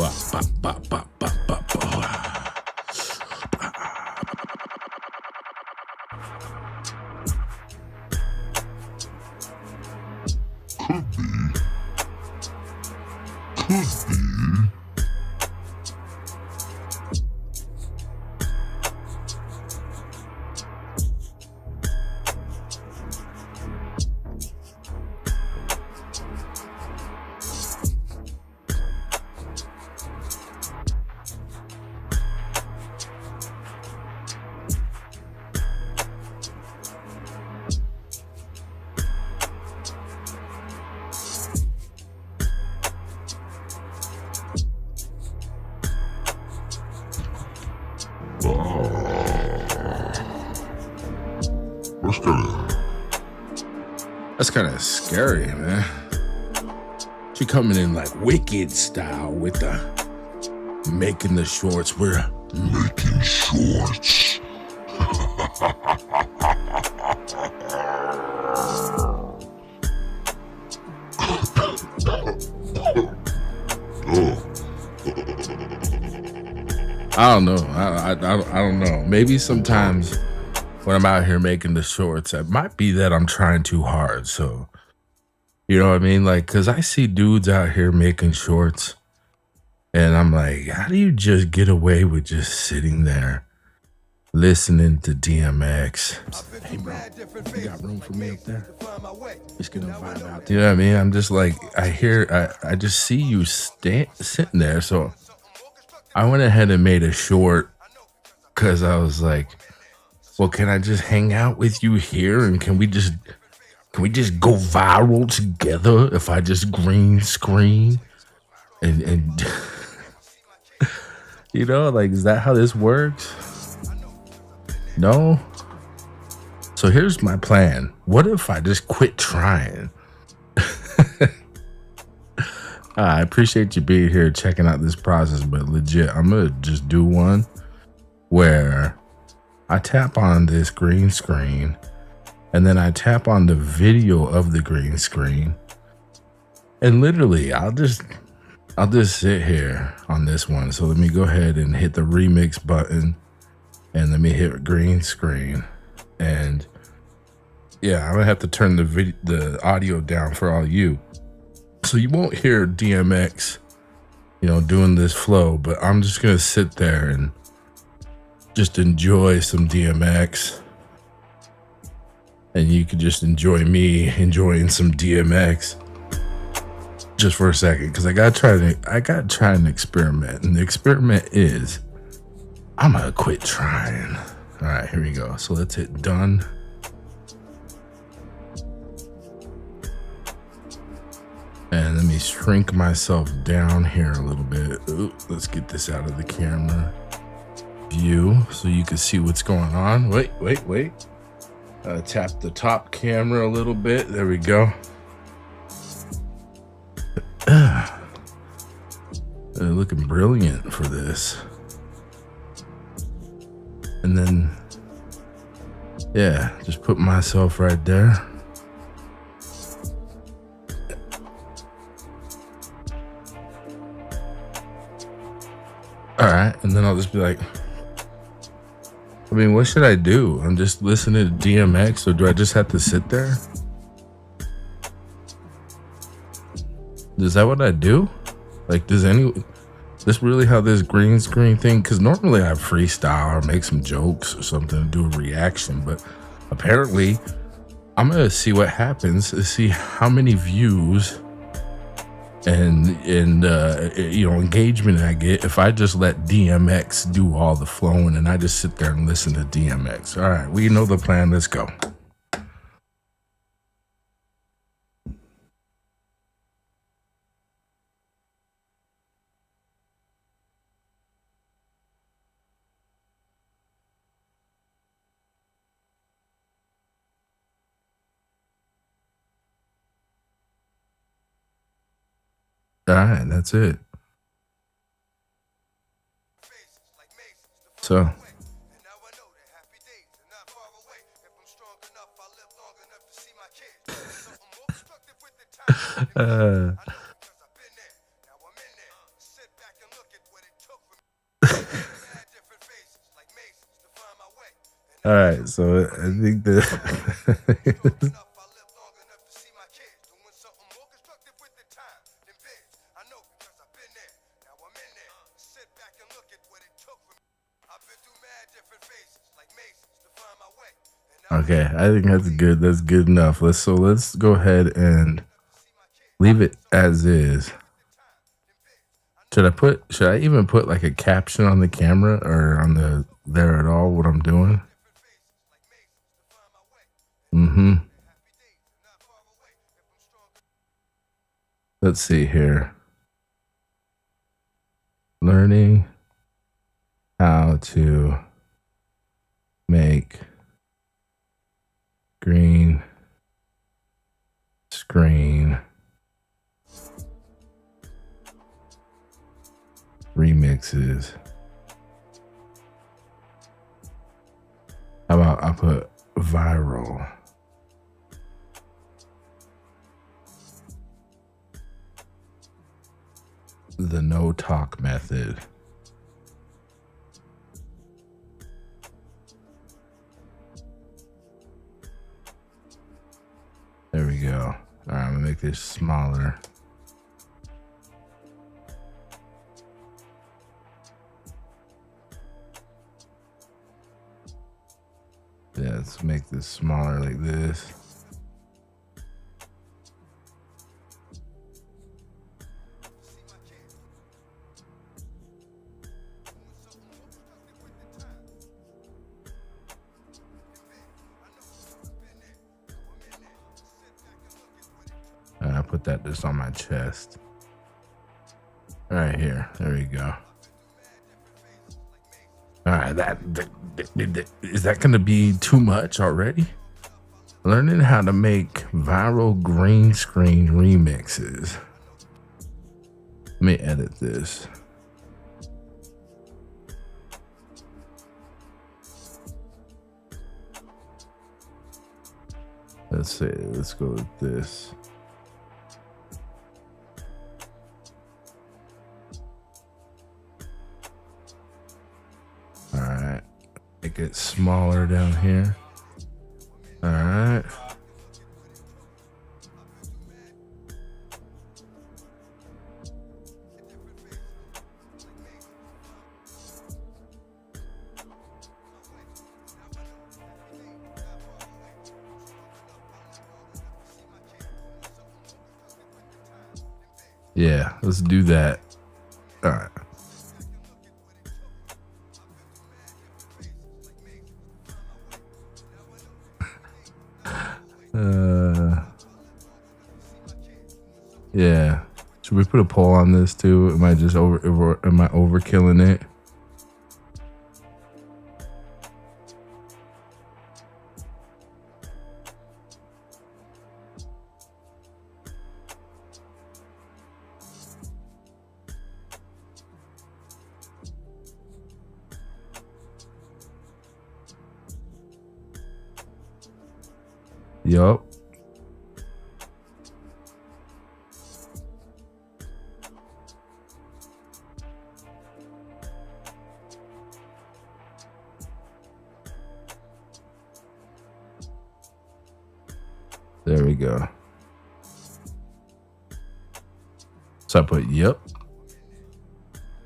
Ba, ba, ba, ba, ba, ba, ba. That's kind of scary, man. She coming in like Wicked style with the making the shorts. We're making shorts. I don't know. I don't know. Maybe sometimes when I'm out here making the shorts, it might be that I'm trying too hard. So, you know what I mean? Like, cause I see dudes out here making shorts and I'm like, how do you just get away with just sitting there listening to DMX? Hey bro, you got room for me up there? Just gonna vibe out. You know what I mean? I'm just like, I just see you sitting there. So I went ahead and made a short cause I was like, well, can I just hang out with you here and can we just go viral together if I just green screen and you know, like, is that how this works? No? So here's my plan. What if I just quit trying? I appreciate you being here checking out this process, but legit, I'm gonna just do one where I tap on this green screen and then I tap on the video of the green screen and literally I'll just sit here on this one. So let me go ahead and hit the remix button and let me hit green screen. And yeah, I'm gonna have to turn the audio down for all you. So you won't hear DMX, you know, doing this flow, but I'm just gonna sit there and just enjoy some DMX. And you could just enjoy me enjoying some DMX just for a second, because I gotta try an experiment. And the experiment is I'm gonna quit trying. All right, here we go. So let's hit done. And let me shrink myself down here a little bit. Ooh, let's get this out of the camera view so you can see what's going on. Wait. Tap the top camera a little bit. There we go. Looking brilliant for this. And then, yeah, just put myself right there. All right, and then I'll just be like, I mean, what should I do? I'm just listening to DMX, or do I just have to sit there? Is that what I do? Like, this really how this green screen thing? Because normally I freestyle or make some jokes or something, do a reaction, but apparently I'm gonna see what happens, to see how many views and you know, engagement I get if I just let DMX do all the flowing and I just sit there and listen to DMX. All right, we know the plan. Let's go. All right, that's it. So All right, so I think the okay, I think that's good. That's good enough. Let's go ahead and leave it as is. Should I even put like a caption on the camera or on the there at all what I'm doing? Mm-hmm. Let's see here. Learning how to make green screen remixes. How about I put viral? The no talk method. There we go. All right, I'm gonna make this smaller. Yeah, let's make this smaller like this. And I put that just on my chest. Right here. There we go. All right, is that going to be too much already? Learning how to make viral green screen remixes. Let me edit this. Let's see. Let's go with this. All right. Make it smaller down here. All right. Yeah, let's do that. All right. Yeah. Should we put a poll on this too? Am I just am I overkilling it? Yup. There we go. So I put yep.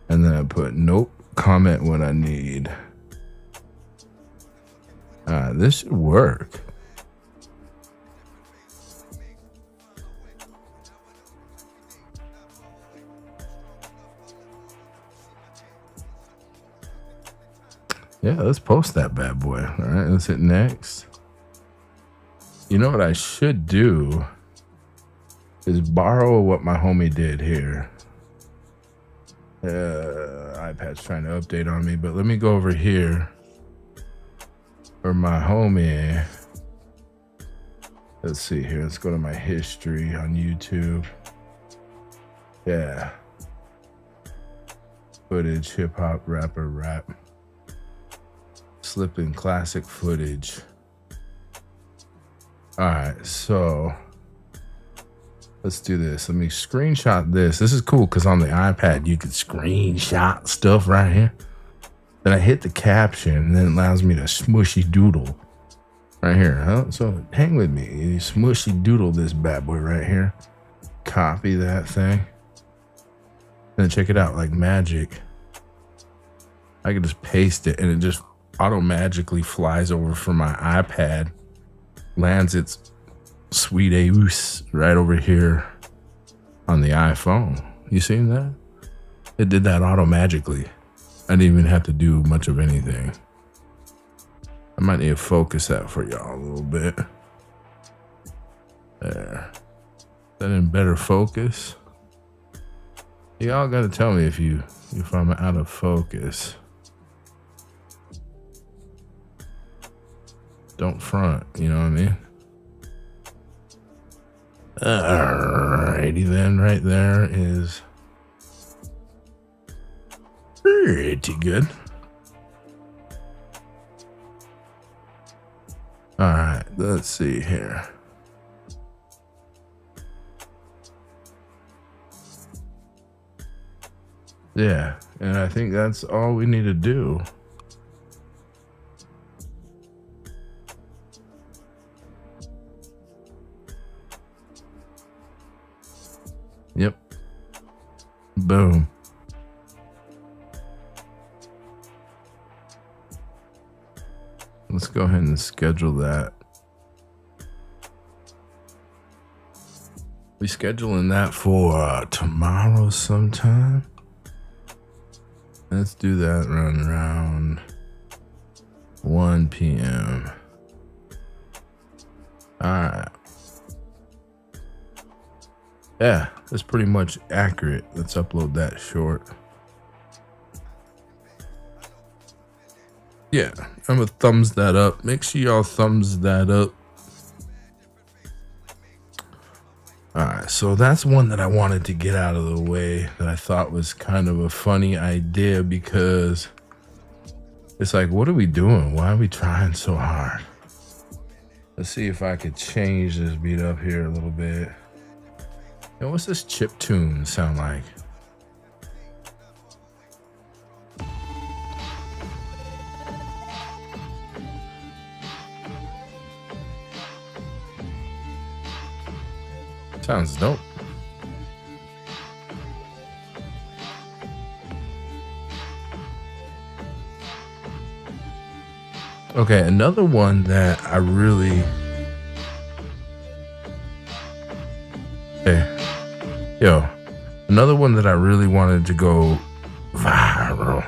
And then I put nope. Comment what I need. This should work. Yeah, let's post that bad boy. All right, let's hit next. You know what I should do is borrow what my homie did here. iPad's trying to update on me, but let me go over here for my homie. Let's see here. Let's go to my history on YouTube. Yeah. Footage, hip hop, rapper, rap. Slipping classic footage. All right, so let's do this. Let me screenshot this. This is cool because on the iPad you can screenshot stuff right here. Then I hit the caption, and then it allows me to smushy doodle right here. Huh? So hang with me. You smushy doodle this bad boy right here. Copy that thing. Then check it out, like magic. I can just paste it, and it just automatically flies over from my iPad, lands its sweet ace right over here on the iPhone. You seen that? It did that auto-magically. I didn't even have to do much of anything. I might need to focus that for y'all a little bit. There. That in better focus. Y'all gotta tell me if I'm out of focus. Don't front, you know what I mean? Alrighty then, right there is pretty good. Alright, let's see here. Yeah, and I think that's all we need to do. Yep. Boom. Let's go ahead and schedule that. We scheduling that for tomorrow sometime. Let's do that around 1 p.m. All right. Yeah, that's pretty much accurate. Let's upload that short. Yeah, I'm gonna thumbs that up. Make sure y'all thumbs that up. All right, so that's one that I wanted to get out of the way that I thought was kind of a funny idea, because it's like, what are we doing? Why are we trying so hard? Let's see if I could change this beat up here a little bit. Yo, what's this chip tune sound like? Sounds dope. Okay, another one that I really... Hey. Yo, another one that I really wanted to go viral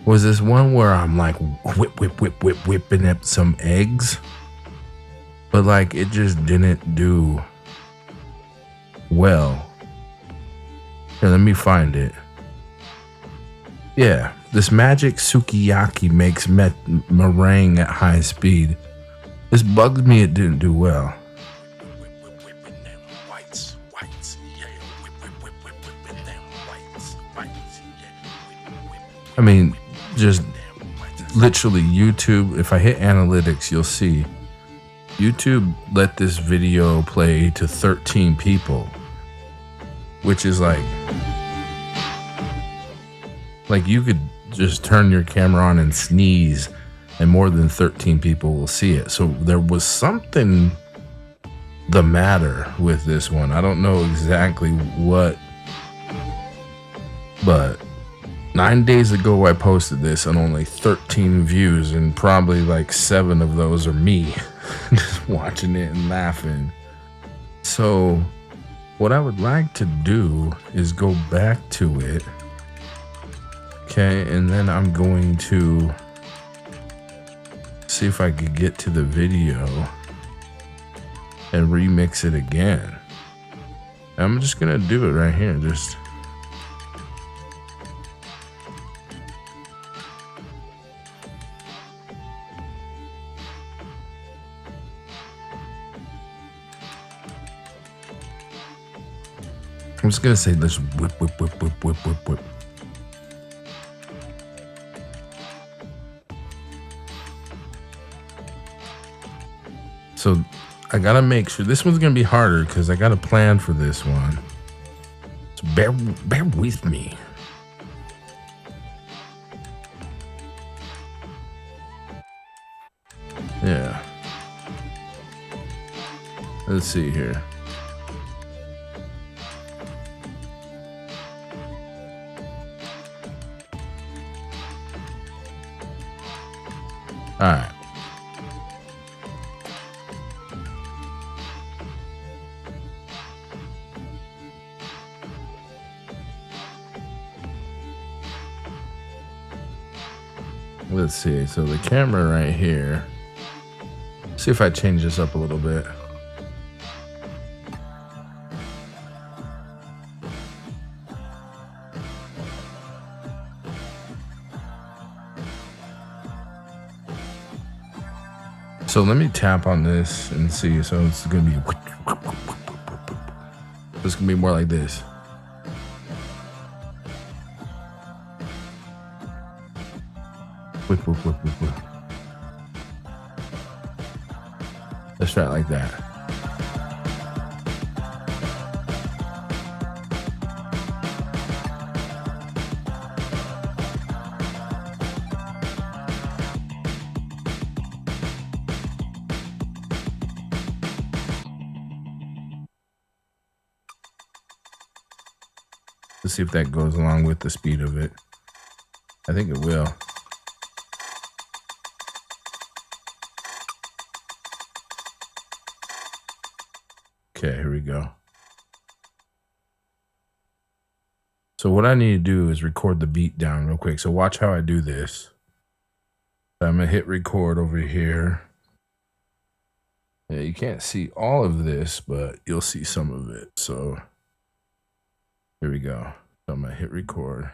was this one where I'm like whipping up some eggs, but like it just didn't do well. Here, let me find it. Yeah, this magic sukiyaki makes meringue at high speed. This bugs me it didn't do well. I mean, just literally YouTube, if I hit analytics, you'll see YouTube let this video play to 13 people, which is like you could just turn your camera on and sneeze and more than 13 people will see it. So there was something the matter with this one. I don't know exactly what, but 9 days ago I posted this and only 13 views, and probably like 7 of those are me just watching it and laughing. So what I would like to do is go back to it. Okay, and then I'm going to see if I could get to the video and remix it again. I'm just gonna do it right here. Just I'm just gonna say, let's whip, whip, whip, whip, whip, whip, whip. So I gotta make sure this one's gonna be harder because I got a plan for this one. So bear with me. Let's see here. All right. Let's see. So the camera right here. See if I change this up a little bit. So let me tap on this and see. So it's gonna be. It's gonna be more like this. Whip, whip, whip, whip, whip. Let's try it like that. Let's see if that goes along with the speed of it. I think it will. Okay, here we go. So what I need to do is record the beat down real quick. So watch how I do this. I'm gonna hit record over here. Yeah, you can't see all of this, but you'll see some of it. So here we go. So I'm gonna hit record.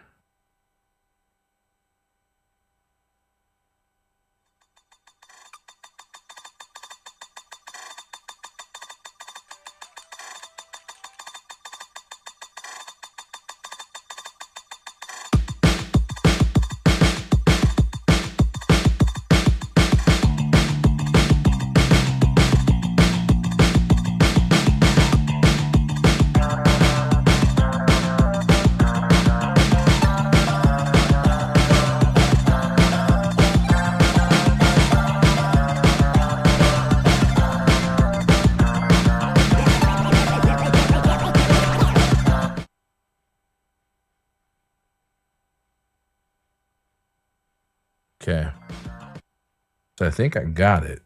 Okay. So I think I got it.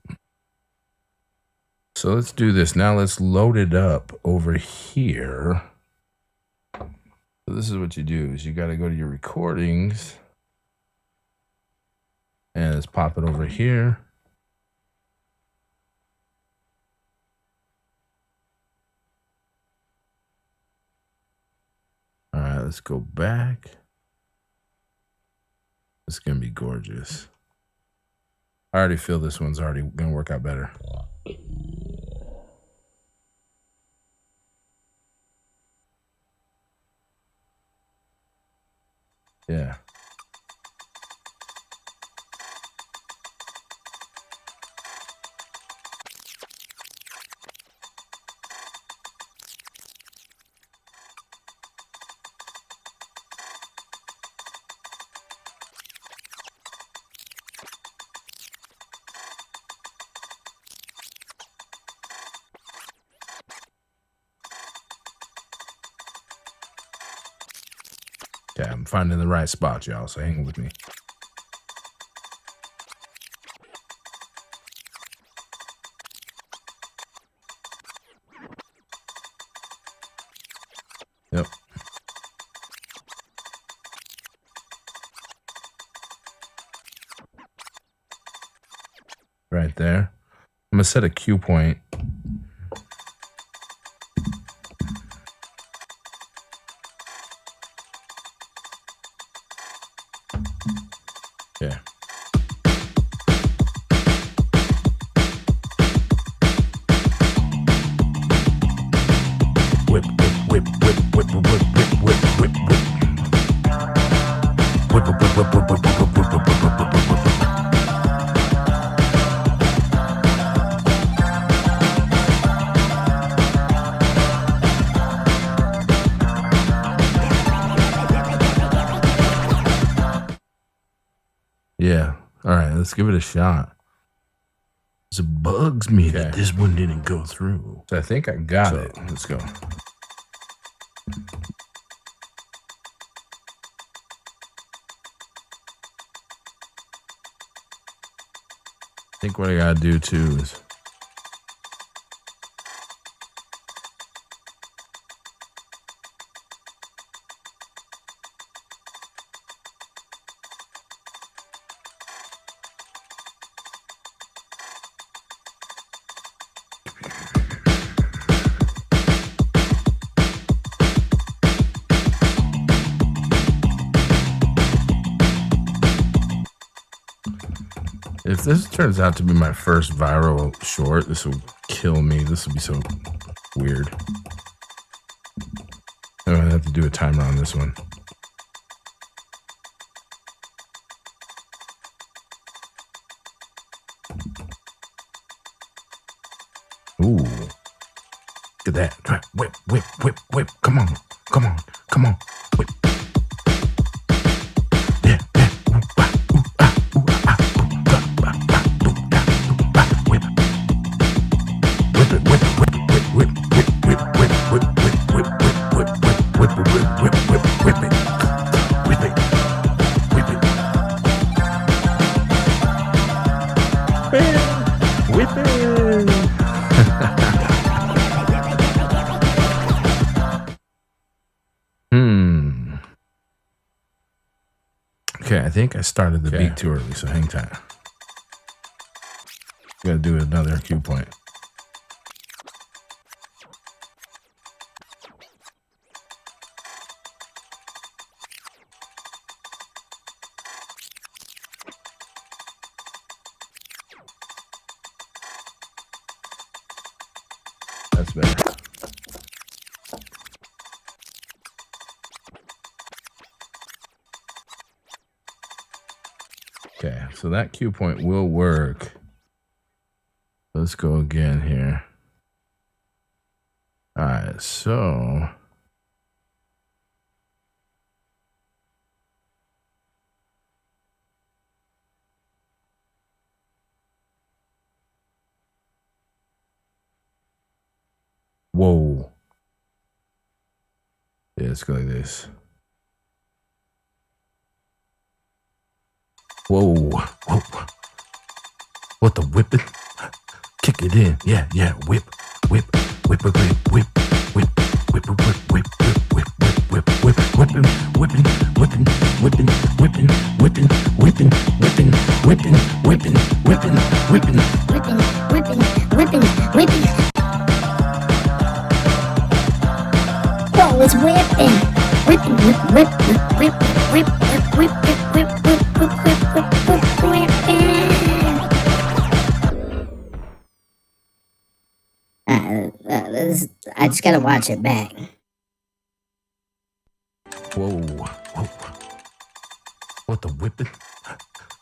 So let's do this. Now let's load it up over here. So this is what you do is you got to go to your recordings and let's pop it over here. All right, let's go back. It's going to be gorgeous. I already feel this one's already going to work out better. Yeah. Okay, I'm finding the right spot, y'all, so hang with me. Yep. Right there. I'm gonna set a cue point. Okay. Whip, whip, whip, whip, whip, whip, whip, whip, whip, whip. Whip, whip, whip, whip, whip, whip, whip, whip, whip, whip, whip, whip. Yeah. All right, let's give it a shot. It bugs me that this one didn't go through. So I think I got it. Let's go. I think what I gotta do too is if this turns out to be my first viral short, this will kill me. This will be so weird. I'm gonna have to do a timer on this one. Ooh. Look at that. Whip, whip, whip, whip. Come on. Come on. Come on. Whip. Yeah, yeah. Ooh, ah, ooh, ah, ooh, ah, ooh, ah, ah, ah, ooh, ah, ooh, ah, whip. Whip it, whip it, whip it, whip, whip, whip, whip, whip, whip, whip, whip, whip, whip, whip, whip, whip, whip, whip it. Whip it. Whip it. Whip it. Okay, I think I started the beat too early, so hang tight. Gotta do another cue point. That's better. Okay, so that cue point will work. Let's go again here. All right, so whoa. Yeah, let's go like this. Whoa, whoa. What the whipping? Kick it in. Yeah, yeah. Whip, whip, whip, whip, whip, whip, whip, whip, whip, whip, whip, whip, whip, whip, whipping, whipping, whipping, whipping, whipping, whipping, whipping, whipping, whipping, whipping, whipping, whipping, whipping, whipping, whipping, whipping. Whoa, it's whipping. Whipping, whip, whip, whip, whip, whip, whip, whip, whip, whip, whip, whip, whip, whip, whipping. I just gotta watch it back. Whoa, whoa. What the whipping?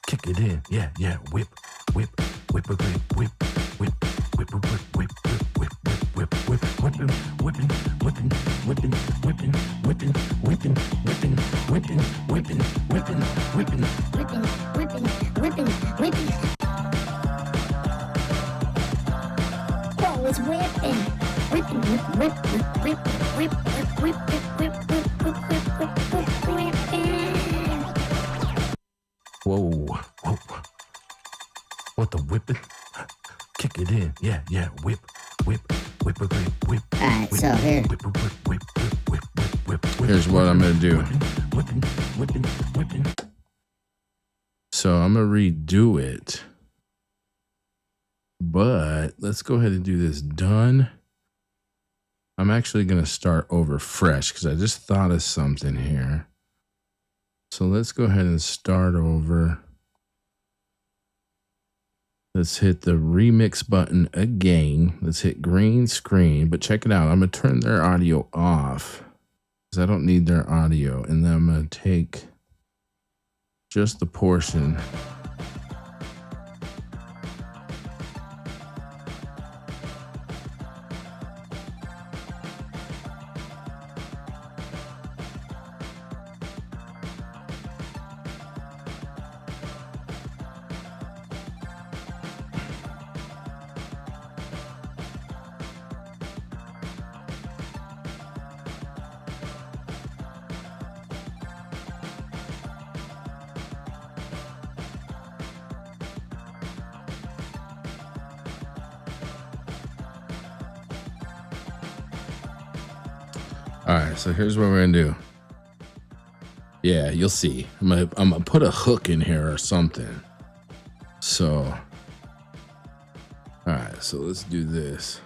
Kick it in. Yeah, yeah. Whip, whip, whip, whip, whip, whip, whip, whip, whip, whip, whip, whip, whip, whipping, whipping, whipping, whipping, whipping, whipping, whipping, whipping, whipping, whipping, whipping, whipping, whipping, whipping, whipping, whipping. Whoa, it's whipping. Whipping, whip, whip, whip, whip, whip, whip, whip, whip, whip, whip, whip, whip, whipping. Whoa, whoa. What the whipping? Kick it in. Yeah, yeah. Whip, whip, whip, whip, whip. Alright, so here. Here's what I'm gonna do. So I'm gonna redo it. But let's go ahead and do this. Done. I'm actually going to start over fresh because I just thought of something here. So let's go ahead and start over. Let's hit the remix button again. Let's hit green screen. But check it out. I'm going to turn their audio off because I don't need their audio. And then I'm going to take just the portion. All right, so here's what we're gonna do. Yeah, you'll see. I'm gonna put a hook in here or something. So, all right, so let's do this.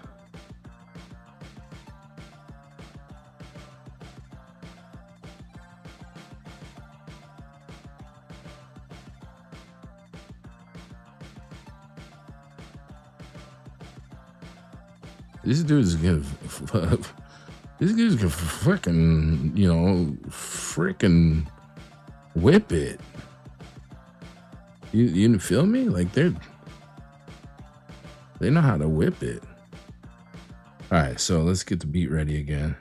These dudes can freaking, freaking whip it. You feel me? Like they know how to whip it. All right, so let's get the beat ready again.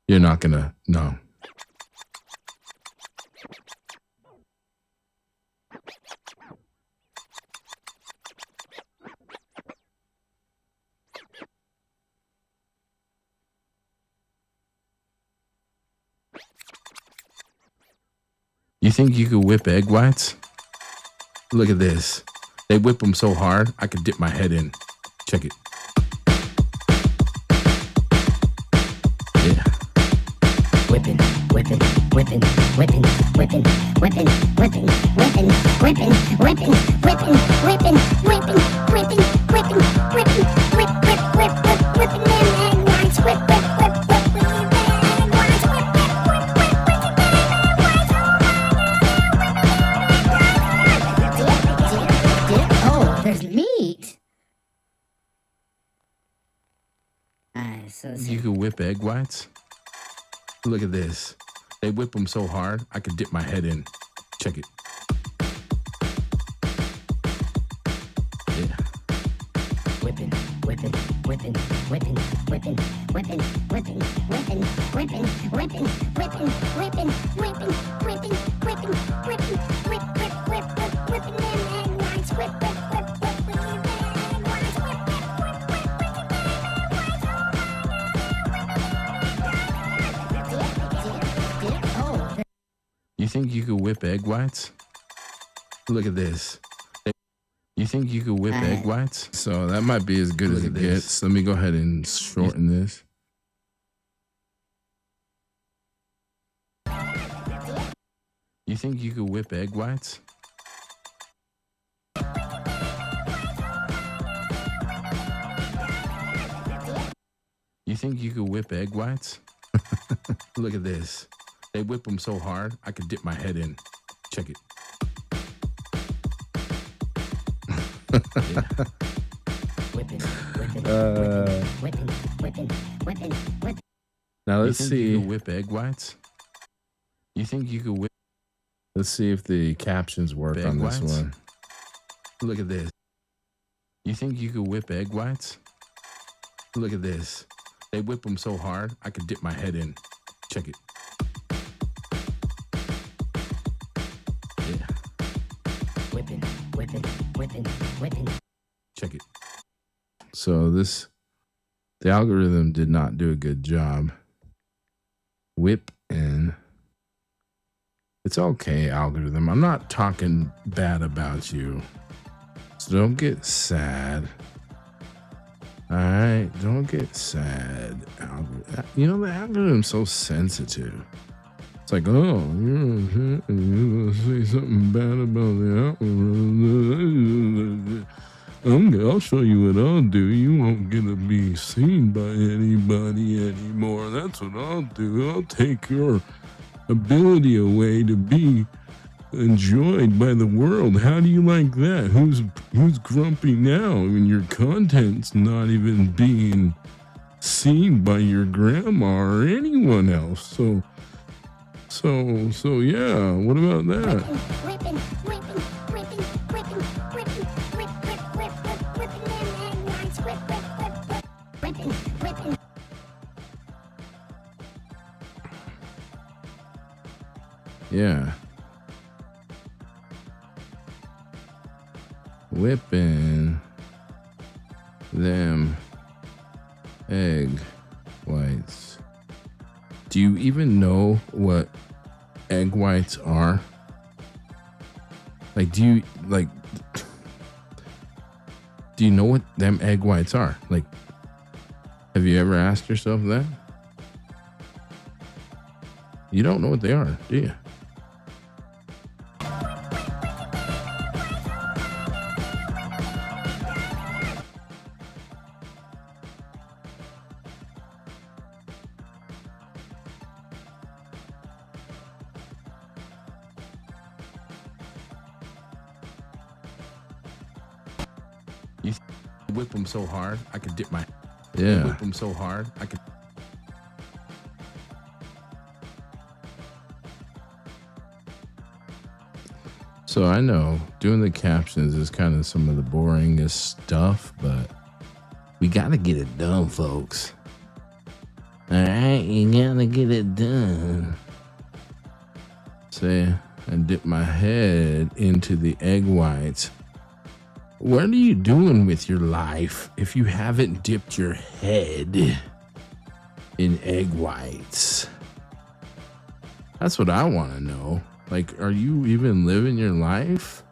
You're not gonna, no. You think you could whip egg whites? Look at this. They whip them so hard, I could dip my head in. Check it. Yeah. Whipping, whipping, whipping, whipping, whipping, whipping, whipping, whipping, whipping, whipping, whipping, whipping, whipping, whipping, whipping, whipping, whip, whip, whip, whip, whipping them egg whites, whip, whip, whip, whip, whipping them egg whites, whip, whip, whip, whip, whipping them egg whites. Oh, there's meat. You could whip egg whites? Look at this. They whip them so hard, I could dip my head in. Check it. Yeah. Whipping, whipping, whipping, whipping, whipping, whipping, whipping, whipping, whipping, whipping, whipping, whipping, whipping, whipping, whipping, whipping, whip, whip, whip, whip, whipping them egg whites, whip, whip, whip, whip, whipping them egg whites, whip, whip, whip, whip, whipping them egg whites. Oh. You think you could whip egg whites? Look at this. You think you could whip egg whites? So that might be as good as it gets. Let me go ahead and shorten this. You think you could whip egg whites? You think you could whip egg whites? Look at this. They whip them so hard, I could dip my head in. Check it. Yeah. Whipping, whipping, whipping, whipping, whipping, whipping. Now let's see. You could whip egg whites? You think you could whip? Let's see if the captions work Egg on this whites? one. Look at this. You think you could whip egg whites? Look at this. They whip them so hard, I could dip my head in. Check it. Yeah. Whipping, whipping, whipping, whipping. Check it. So the algorithm did not do a good job. Whip in. It's okay, algorithm. I'm not talking bad about you. So don't get sad. All right, don't get sad. You know, the algorithm's so sensitive. It's like, oh, you're gonna say something bad about the algorithm. I'll show you what I'll do. You won't get to be seen by anybody anymore. That's what I'll do. I'll take your ability away to be enjoyed by the world. How do you like that? Who's grumpy now when your content's not even being seen by your grandma or anyone else? So yeah, what about that? Whipping, whipping, whipping, whipping, whipping, whip, whip, whip, whip, whipping them egg whites, whip, whip, whip, whip, whipping, whipping. Yeah. Whipping. Egg whites. Do you even know what egg whites are? Like, do you know what them egg whites are? Like, have you ever asked yourself that? You don't know what they are, do you? You whip them so hard, I could dip my... Yeah. Whip them so hard, I could... So I know doing the captions is kind of some of the boringest stuff, but we got to get it done, folks. All right, you got to get it done. Say, I dip my head into the egg whites. What are you doing with your life if you haven't dipped your head in egg whites? That's what I want to know. Like, are you even living your life?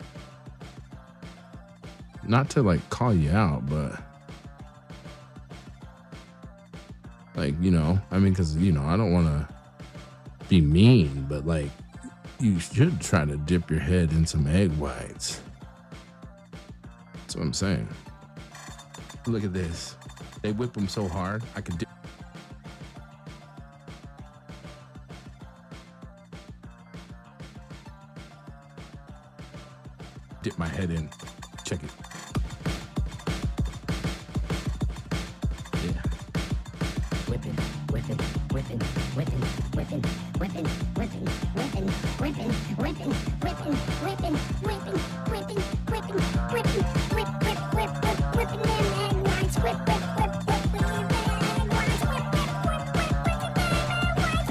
Not to like call you out, but like, you know, I mean, because, you know, I don't want to be mean, but like, you should try to dip your head in some egg whites. That's what I'm saying. Look at this. They whip them so hard, I could dip. Dip my head in. Check it. Yeah. Whipping, whipping, whipping, whipping, whipping, whipping, whipping, whipping, whipping, whipping, whipping, whipping, whipping, whipping, whipping, whipping, whip, whip, whip, whip, whipping them egg whites, whip, whip, whip, whip, whipping them egg whites, whip, whip, whip, whip, whipping them egg whites.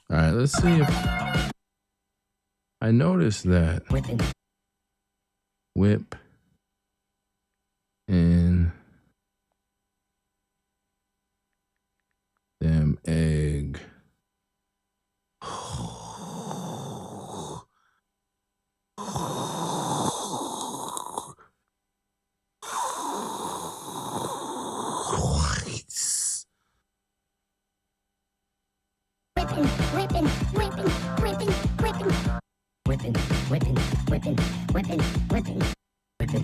All right, let's see if I noticed that whip in them egg. Whipping, whipping, whipping, whipping, whipping, whipping, whipping, whipping, whipping, whipping.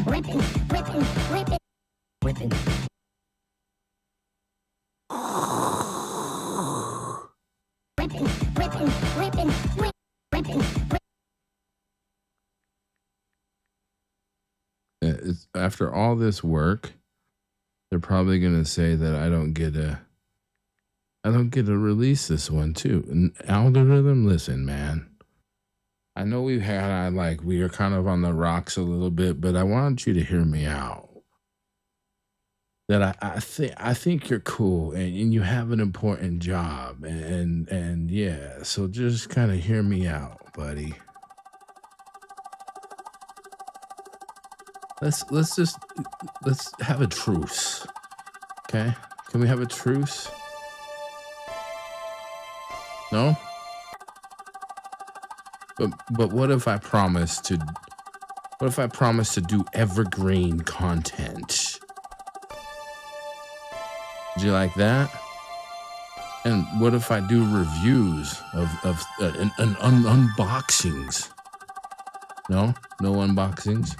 Whipping, whipping, whipping, whipping. Whipping, whipping, whipping, whipping, whipping. After all this work, they're probably gonna say that I don't get to release this one too. An algorithm, listen, man. I know we are kind of on the rocks a little bit, but I want you to hear me out. That I think you're cool and you have an important job and yeah, so just kind of hear me out, buddy. Let's have a truce. Okay? Can we have a truce? No? But what if I promise to do evergreen content? Would you like that? And what if I do reviews of unboxings? No unboxings.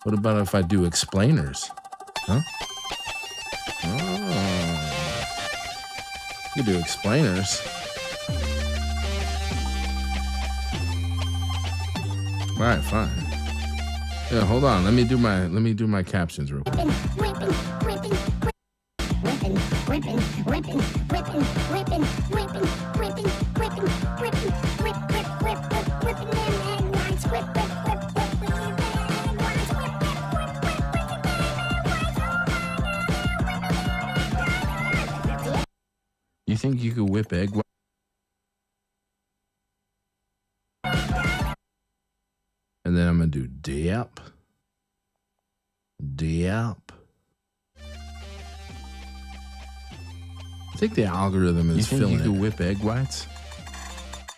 What about if I do explainers? Huh? Oh. You do explainers. All right, fine. Yeah, hold on. Let me do my captions real quick. You think you could whip egg white? And then I'm gonna do dip. Dip. I think the algorithm is feeling it. You think you could whip egg whites?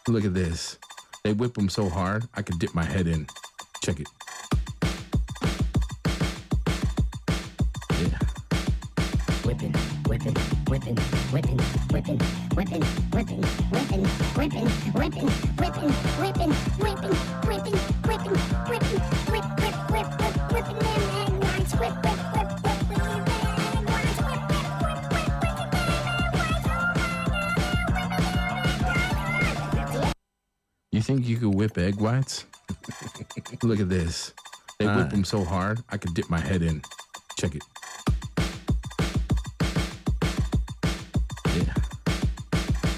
Look at this. They whip them so hard, I could dip my head in. Check it. Yeah. Whipping, whipping, whipping, whipping, whipping, whipping, whipping, whipping, whipping, whipping, whipping, whipping, whipping, whipping, whipping, whipping, whip, whip, whip, whip, whipping them egg whites, whip, whip, whip, whip, whipping them egg whites, whip, whip, whip, whip, whipping them egg whites. You think you could whip egg whites? Look at this. They whip them so hard, I could dip my head in. Check it. Yeah.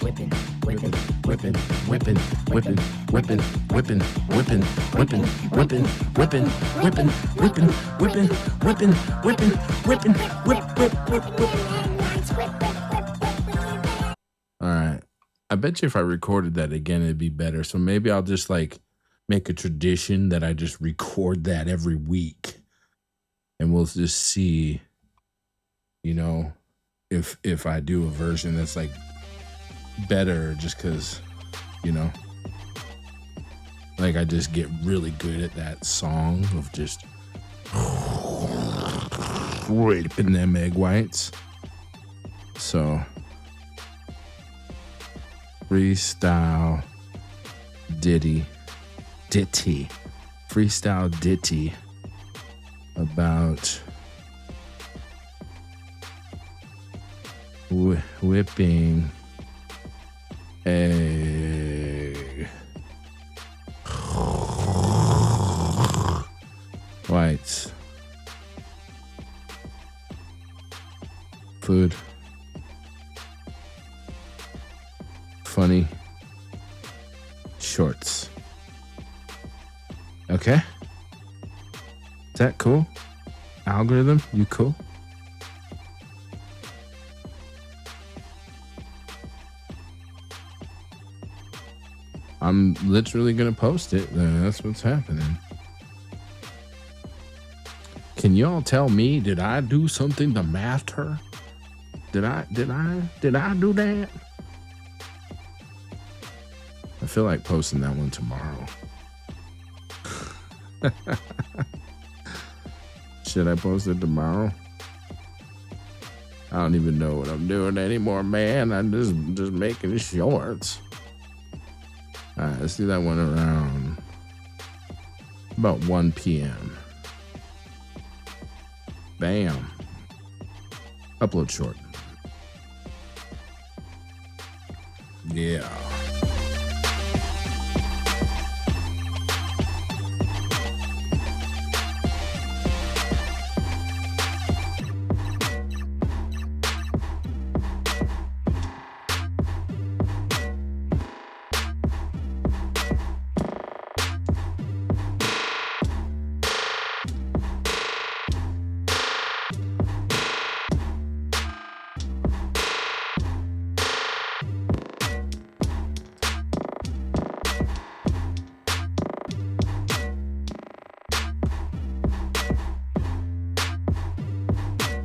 Whipping, whipping, Whipping, whipping, whipping, whipping, whipping, whipping, whipping, whipping, whipping, whipping, whipping, whipping, whipping, whipping, whipping, whip, whip, whip, whip. All right. I bet you if I recorded that again, it'd be better. So maybe I'll just like make a tradition that I just record that every week. And we'll just see, you know, if I do a version that's like better just because, you know, like I just get really good at that song of just whipping them egg whites. So freestyle ditty freestyle ditty about whipping egg whites. Food. Funny. Shorts. Okay? Is that cool? Algorithm, you cool? I'm literally gonna post it. That's what's happening. Can y'all tell me, did I do something to math her? Did I do that? I feel like posting that one tomorrow. Should I post it tomorrow? I don't even know what I'm doing anymore, man. I'm just making shorts. All right, let's do that one around about 1 p.m. Bam. Upload short. Yeah.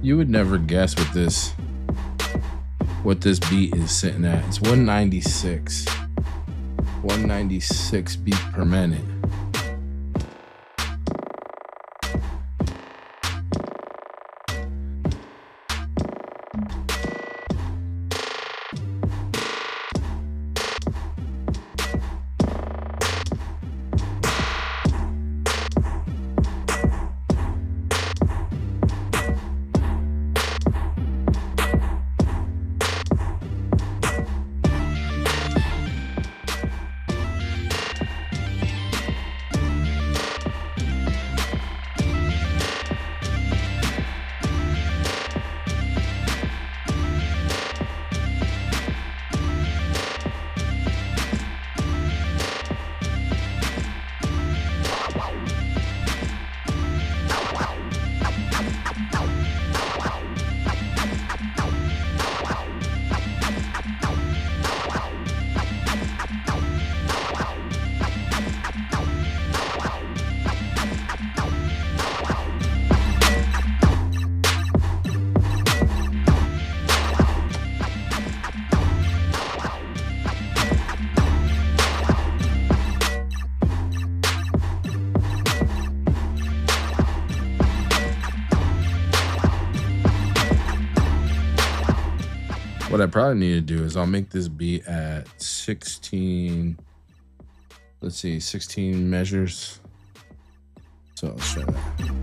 You would never guess what this beat is sitting at. It's 196. 196 beats per minute. What I probably need to do is I'll make this beat at 16. Let's see, 16 measures. So I'll show that.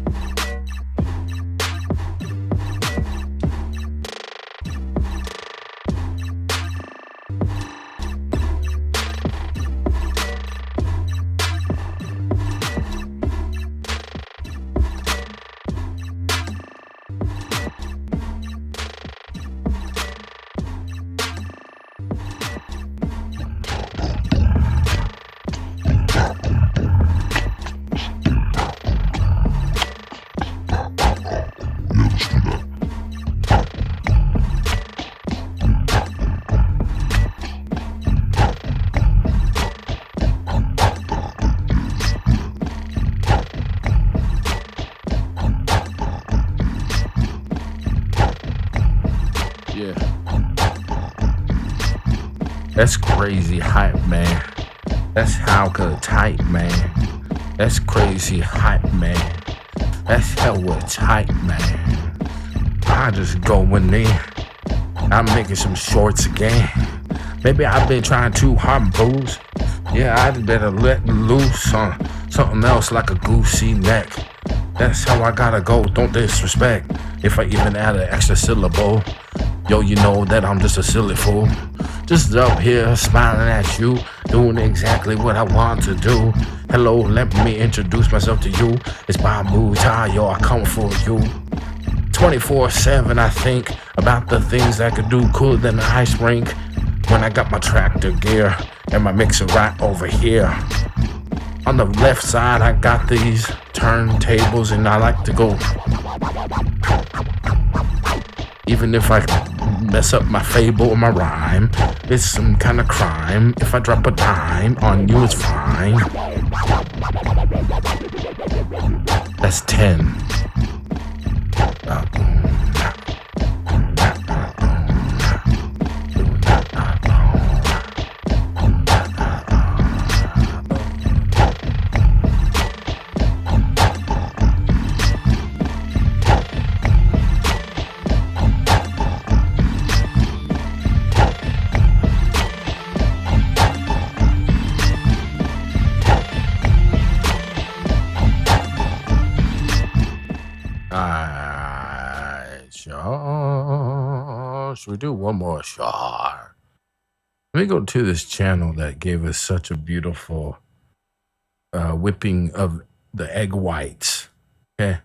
That's crazy hype, man. That's how good tight, man. That's crazy hype, man. That's hella tight, man. I just going in. I'm making some shorts again. Maybe I've been trying too hard, booze. Yeah, I'd better let loose on something else like a goosey neck. That's how I gotta go, don't disrespect. If I even add an extra syllable, yo, you know that I'm just a silly fool. Just up here smiling at you, doing exactly what I want to do. Hello, let me introduce myself to you. It's BOBUTAH, yo, I come for you. 24/7 I think about the things I could do cooler than an ice rink. When I got my tractor gear and my mixer right over here. On the left side I got these turntables and I like to go. Even if I mess up my fable or my rhyme, it's some kind of crime. If I drop a dime on you, it's fine. That's 10. Should we do one more shot? Let me go to this channel that gave us such a beautiful whipping of the egg whites. Okay.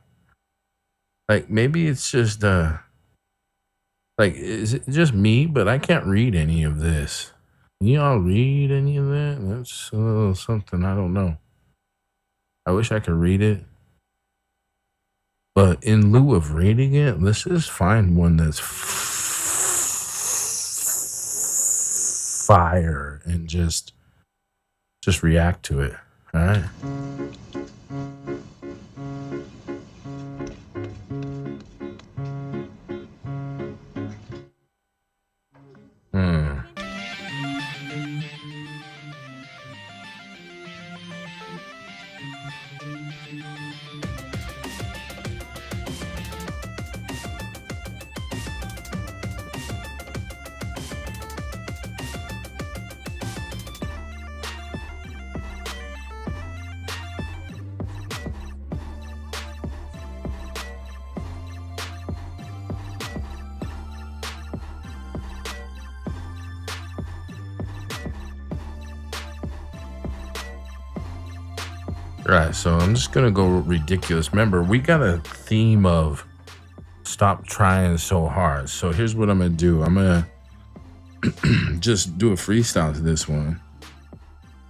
Like maybe it's just like, is it just me? But I can't read any of this. Can y'all read any of that? That's a little something, I don't know. I wish I could read it. But in lieu of reading it, let's just find one that's fire and just react to it. All right. Right, so I'm just gonna go ridiculous. Remember, we got a theme of stop trying so hard. So here's what I'm gonna do. I'm gonna just do a freestyle to this one.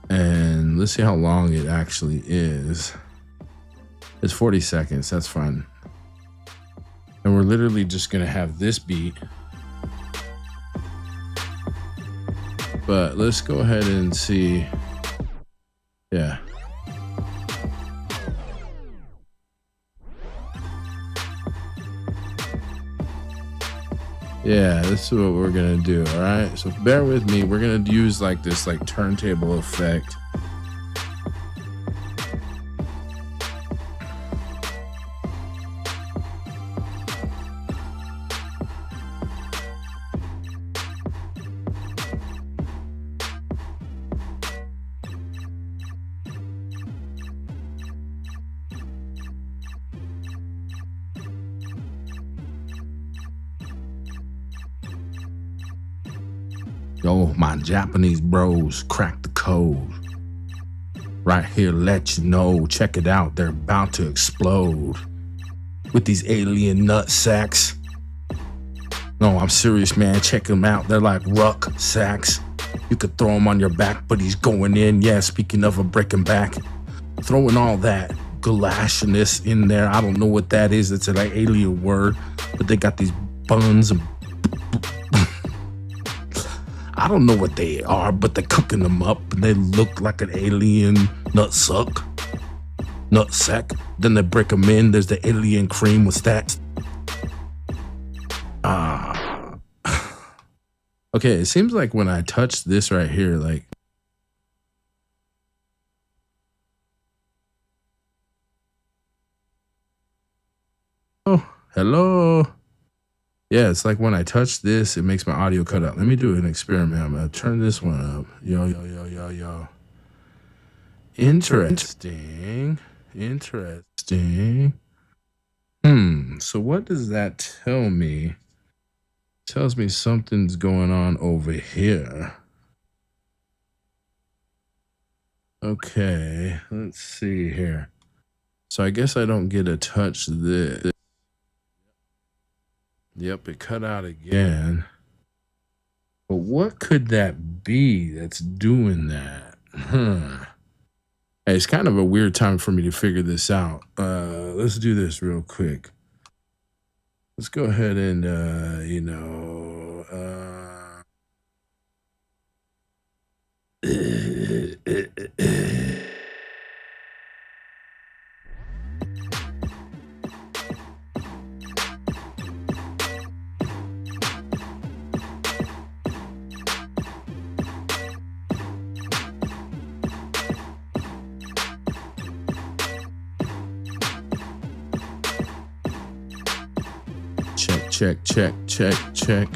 And let's see how long it actually is. It's 40 seconds, that's fine. And we're literally just gonna have this beat. But let's go ahead and see. Yeah. Yeah, this is what we're gonna do, all right? So bear with me. We're gonna use like this like turntable effect. Yo, my Japanese bros crack the code. Right here, let you know. Check it out, they're about to explode with these alien nut sacks. No, I'm serious, man. Check them out. They're like ruck sacks. You could throw him on your back, but he's going in. Yeah, speaking of a breaking back, throwing all that galashiness in there. I don't know what that is. It's an alien word, but they got these buns and I don't know what they are, but they're cooking them up and they look like an alien nutsack. Then they break them in. There's the alien cream with that. Okay, it seems like when I touch this right here, like, oh, hello. Yeah, it's like when I touch this, it makes my audio cut out. Let me do an experiment. I'm gonna turn this one up. Yo. Interesting. So what does that tell me? It tells me something's going on over here. Okay, let's see here. So I guess I don't get to touch this. Yep, it cut out again. But what could that be that's doing that? Hey, it's kind of a weird time for me to figure this out. Let's do this real quick. Let's go ahead and, check.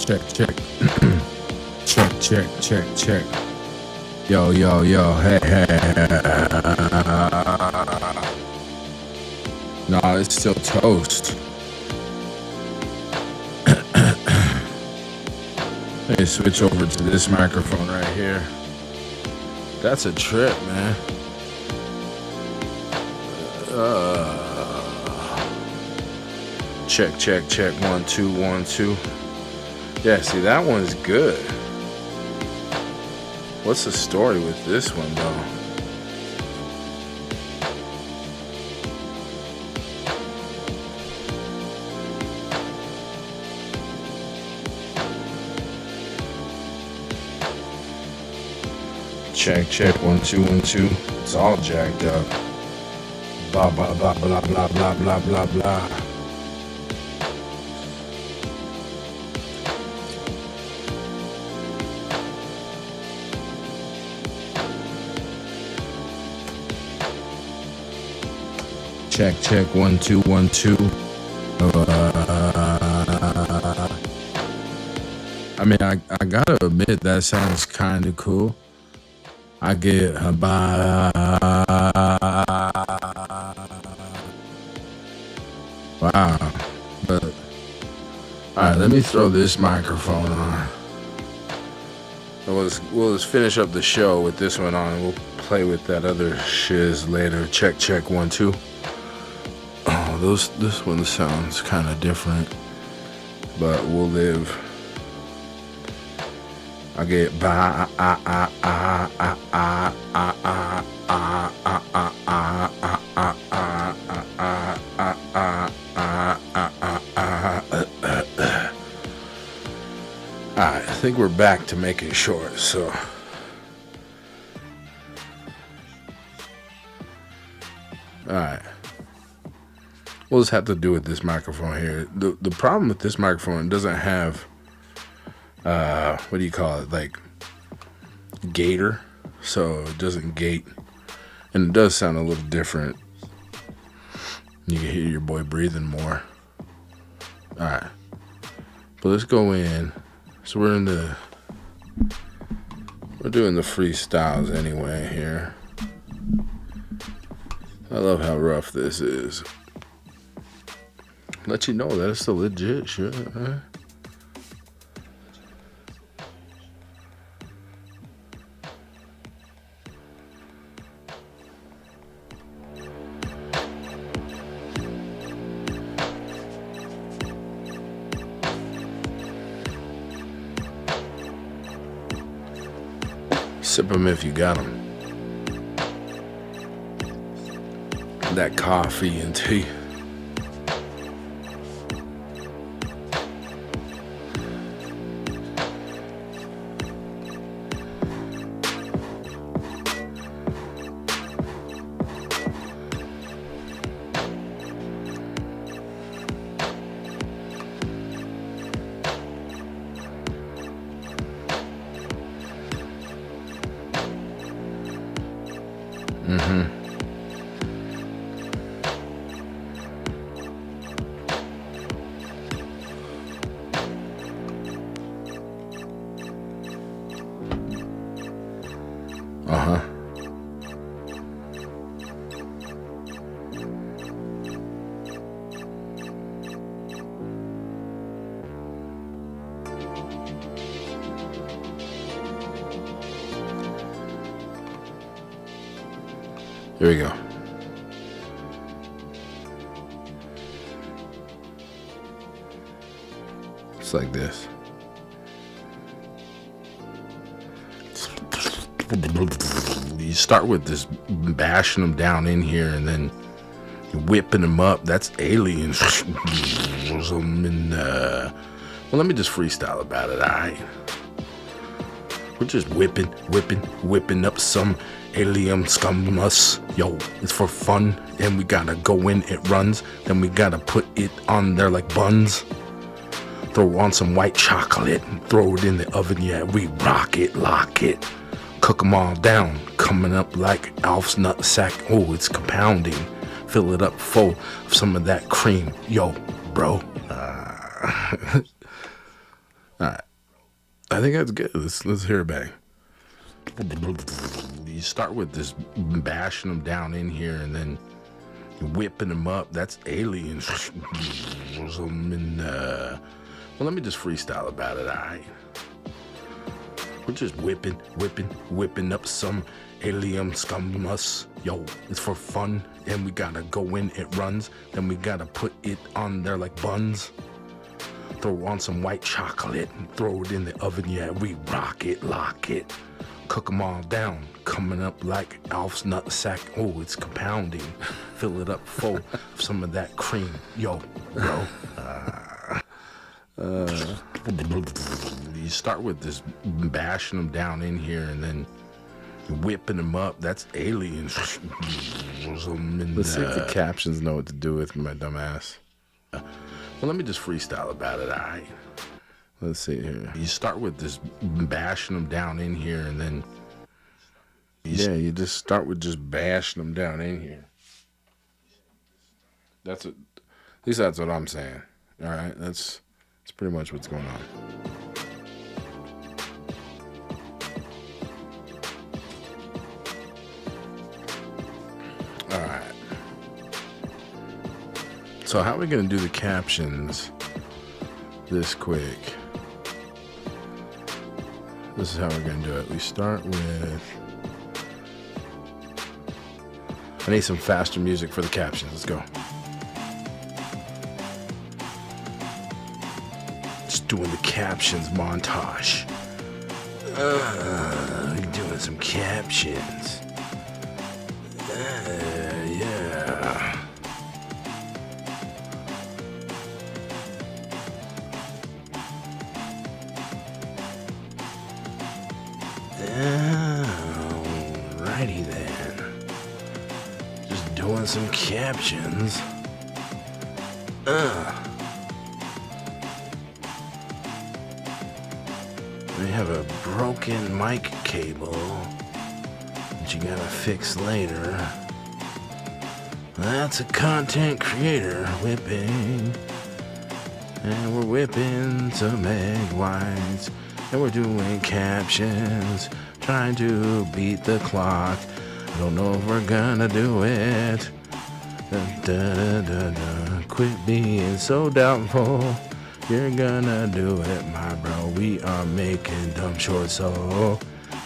Check, check. Check, check, check, check. Yo, yo, yo, hey, hey. Nah, it's still toast. Let me switch over to this microphone right here. That's a trip, man. Check, check, check. 1, 2, 1, 2. Yeah, see, that one's good. What's the story with this one, though? Check, check, 1, 2, 1, 2. It's all jacked up. Blah, blah, blah, blah, blah, blah, blah, blah, blah. Check, check, 1, 2, 1, 2. I mean, I gotta admit, that sounds kind of cool. I get wow, but all right, let me throw this microphone on. We'll just finish up the show with this one on. We'll play with that other shiz later. Check, check, 1, 2. Oh, this one sounds kind of different, but we'll live. I get Alright, I think we're back to make it short, so alright. We'll just have to do with this microphone here. The problem with this microphone, it doesn't have what do you call it, like gator, so it doesn't gate, and it does sound a little different. You can hear your boy breathing more. All right, but let's go in. So we're doing the freestyles anyway here. I love how rough this is. Let you know that it's the legit shit, huh? Sip them if you got them. That coffee and tea. Here we go. It's like this. You start with this bashing them down in here and then whipping them up. That's aliens. Well, let me just freestyle about it, all right? We're just whipping up some alien scummus. Yo, it's for fun. And we gotta go in, it runs. Then we gotta put it on there like buns. Throw on some white chocolate and throw it in the oven. Yeah, we rock it, lock it. Cook them all down. Coming up like Alf's nutsack. Oh, it's compounding. Fill it up full of some of that cream. Yo, bro. Alright. I think that's good. Let's hear it back. You start with this bashing them down in here, and then whipping them up. That's aliens. Well, let me just freestyle about it. All right. We're just whipping up some alien scummus. Yo, it's for fun, and we gotta go in. It runs, then we gotta put it on there like buns. Throw on some white chocolate, throw it in the oven. Yeah, we rock it, lock it. Cook them all down, coming up like Alf's nutsack. Oh, it's compounding. Fill it up full of some of that cream. Yo. You start with this bashing them down in here, and then whipping them up. That's aliens. Let's see if the captions know what to do with my dumb ass. Well, let me just freestyle about it, all right? Let's see here. You start with this bashing them down in here, and then you just start with just bashing them down in here. At least that's what I'm saying. All right, that's pretty much what's going on. All right. So how are we gonna do the captions this quick? This is how we're gonna do it. We start with. I need some faster music for the captions. Let's go. Just doing the captions montage. We're doing some captions. Yeah. Alrighty then. Just doing some captions. We have a broken mic cable that you gotta fix later. That's a content creator whipping. And we're whipping some egg whites. And we're doing captions, trying to beat the clock. I don't know if we're gonna do it. Quit being so doubtful. You're gonna do it, my bro. We are making dumb shorts, so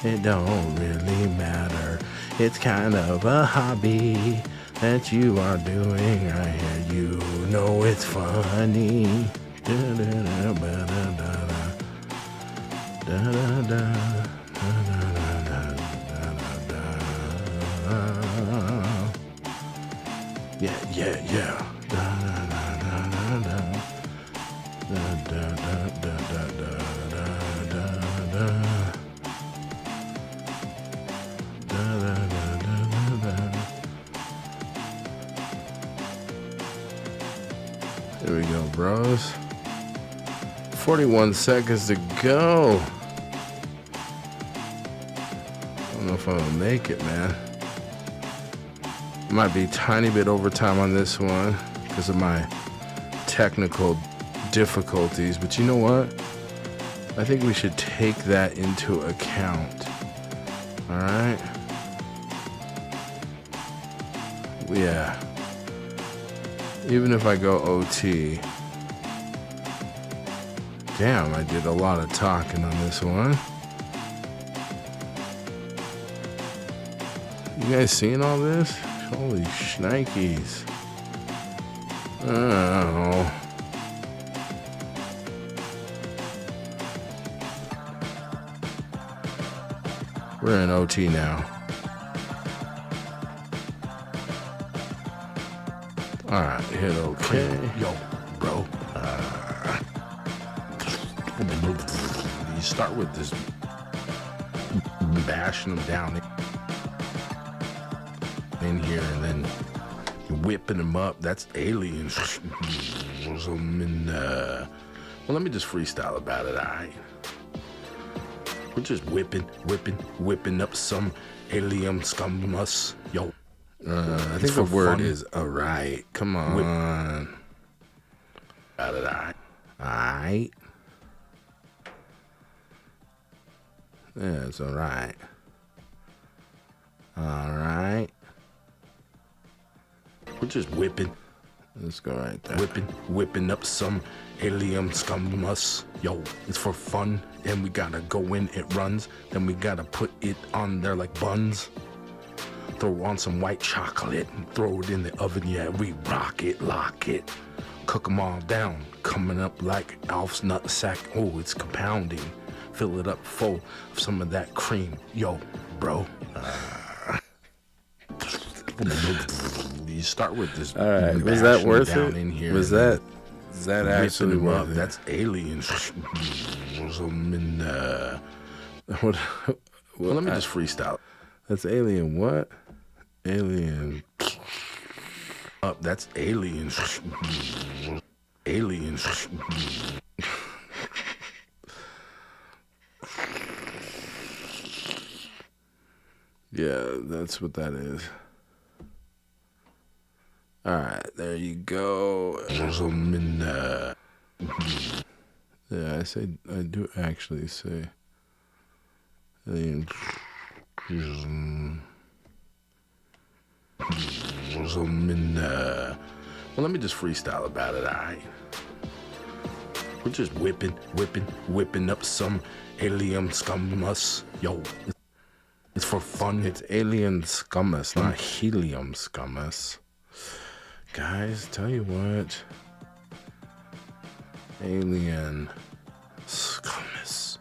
it don't really matter. It's kind of a hobby that you are doing right here. You know it's funny. Yeah. There we go, bros. 41 seconds to go. I don't know if I'm gonna make it, man. Might be a tiny bit overtime on this one because of my technical difficulties, but you know what? I think we should take that into account. All right? Yeah. Even if I go OT. Damn, I did a lot of talking on this one. You guys seeing all this? Holy shnikes. Oh. We're in OT now. Alright, hit OK. Yo, bro. You start with this bashing them down in here, and then whipping them up. That's aliens. Well, let me just freestyle about it, all right? We're just whipping up some alien scummus. Yo. I think the word is alright. Come on. About it, alright. Yeah, it's all right. All right. We're just whipping. Let's go right there. Whipping up some alien scummus. Yo, it's for fun, and we gotta go in, it runs. Then we gotta put it on there like buns. Throw on some white chocolate and throw it in the oven. Yeah, we rock it, lock it. Cook them all down, coming up like Alf's nut sack. Oh, it's compounding. Fill it up full of some of that cream. Yo, bro. You start with this. All right, was that worth it? In here was that actually worth it? That's aliens. What, well, let me just freestyle. That's alien what? Alien. Up, that's aliens. Aliens. Yeah, that's what that is. All right, there you go. Yeah, I do actually say alien. Well, let me just freestyle about it, all right? We're just whipping up some alien scummus. Yo, it's for fun. It's alien scummus, not helium scummus. Guys, tell you what. Alien scummus.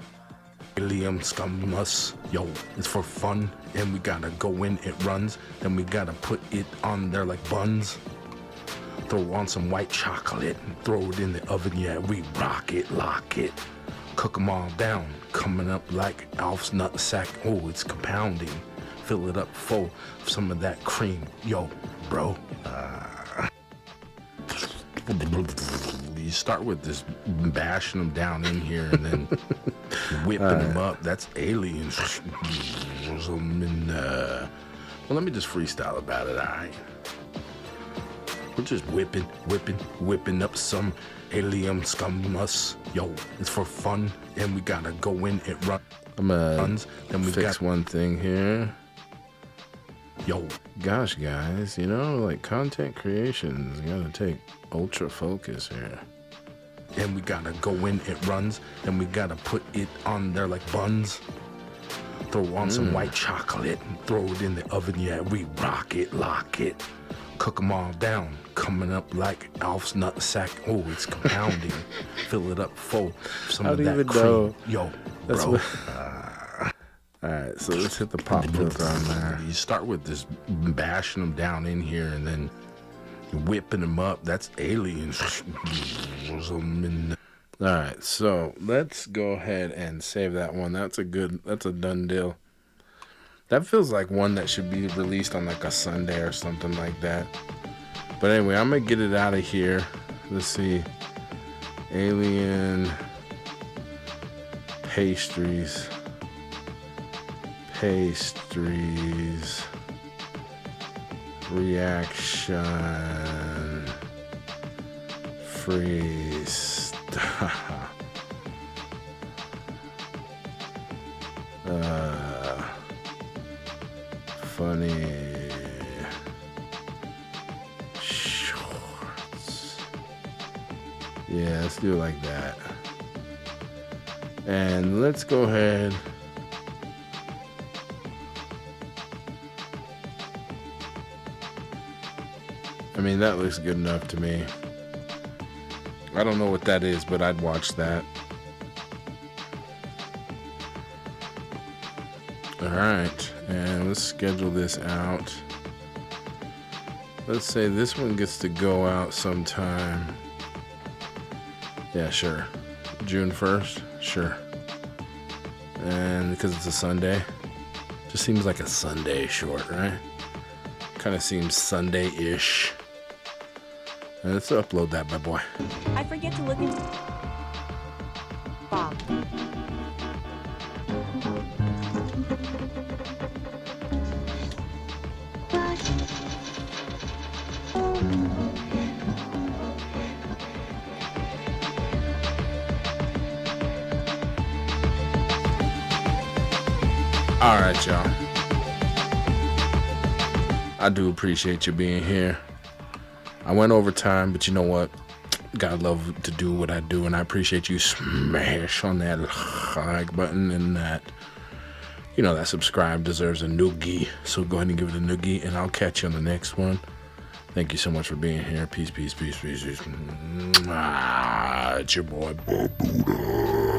Alien scummus. Yo, it's for fun, and we gotta go in, it runs. Then we gotta put it on there like buns. Throw on some white chocolate and throw it in the oven. Yeah, we rock it, lock it. Cook them all down, coming up like Alf's nut sack. Oh, it's compounding. Fill it up full of some of that cream. Yo, bro. You start with this bashing them down in here and then whipping them up. That's aliens. Well, let me just freestyle about it, all right? We're just whipping up some alien scummus. Yo, it's for fun, and we gotta go in, it runs. Then we fix one thing here. Yo, gosh, guys, like content creations gotta take ultra focus here. And we gotta go in, it runs. Then we gotta put it on there like buns. Throw on some white chocolate and throw it in the oven. Yeah, we rock it, lock it. Cook them all down, coming up like Alf's nut sack. Oh, it's compounding. Fill it up full of some of that cream. Know. Yo, that's bro. All right, so let's hit the pop filter on there. You start with this bashing them down in here and then whipping them up. That's aliens. All right, so let's go ahead and save that one. That's a done deal. That feels like one that should be released on like a Sunday or something like that. But anyway, I'm gonna get it out of here. Let's see. Alien pastries. Reaction. Freestyle. Funny shorts. Yeah, let's do it like that. And let's go ahead. I mean, that looks good enough to me. I don't know what that is, but I'd watch that. All right, and let's schedule this out. Let's say this one gets to go out sometime. Yeah, sure. June 1st, sure. And because it's a Sunday, just seems like a Sunday short, right? Kind of seems Sunday-ish. And let's upload that bad boy. I forget to look into Bob. All right, y'all. I do appreciate you being here. I went over time, but you know what? God love to do what I do, and I appreciate you smash on that like button and that. You know that subscribe deserves a noogie, so go ahead and give it a noogie, and I'll catch you on the next one. Thank you so much for being here. Peace, peace, peace, peace, peace. It's your boy, BOBUTAH.